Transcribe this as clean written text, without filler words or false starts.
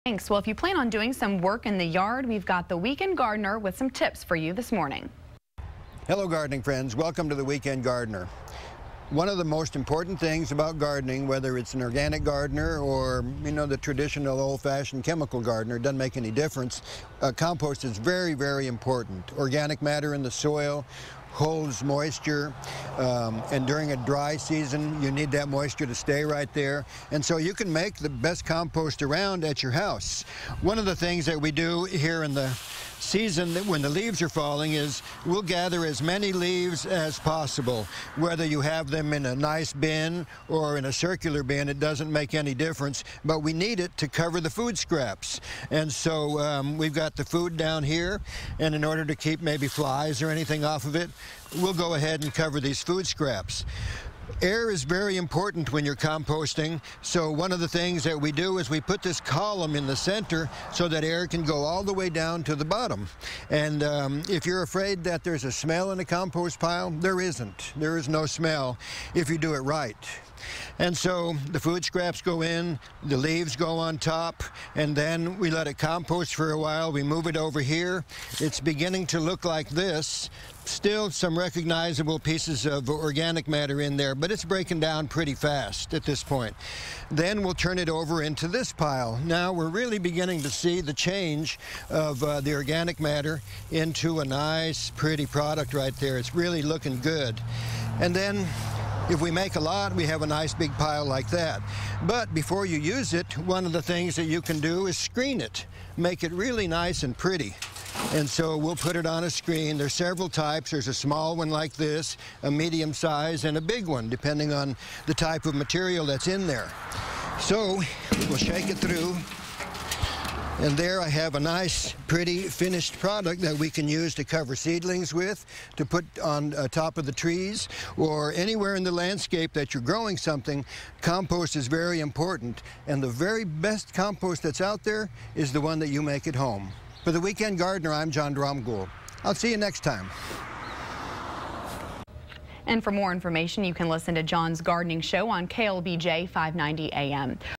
Thanks. Well, if you plan on doing some work in the yard, we've got the Weekend Gardener with some tips for you this morning. Hello gardening friends, welcome to the Weekend Gardener. One of the most important things about gardening, whether it's an organic gardener or the traditional old-fashioned chemical gardener, doesn't make any difference. Compost is very, very important. Organic matter in the soil holds moisture, and during a dry season you need that moisture to stay right there, and so you can make the best compost around at your house. One of the things that we do here in the season when the leaves are falling is we'll gather as many leaves as possible. Whether you have them in a nice bin or in a circular bin, it doesn't make any difference, but we need it to cover the food scraps. And so we've got the food down here, and in order to keep maybe flies or anything off of it, we'll go ahead and cover these food scraps. Air is very important when you're composting, so one of the things that we do is we put this column in the center so that air can go all the way down to the bottom. And if you're afraid that there's a smell in a compost pile, there isn't. There is no smell if you do it right. And so the food scraps go in, the leaves go on top, and then we let it compost for a while. We move it over here. It's beginning to look like this. Still some recognizable pieces of organic matter in there, but it's breaking down pretty fast at this point. Then we'll turn it over into this pile. Now we're really beginning to see the change of the organic matter into a nice, pretty product right there. It's really looking good. And then if we make a lot, we have a nice big pile like that. But before you use it, one of the things that you can do is screen it. Make it really nice and pretty. And so we'll put it on a screen. There's several types. There's a small one like this, a medium size, and a big one, depending on the type of material that's in there. So we'll shake it through. And there I have a nice, pretty, finished product that we can use to cover seedlings with, to put on top of the trees, or anywhere in the landscape that you're growing something. Compost is very important, and the very best compost that's out there is the one that you make at home. For the Weekend Gardener, I'm John Dromgoole. I'll see you next time. And for more information, you can listen to John's Gardening Show on KLBJ 590 AM.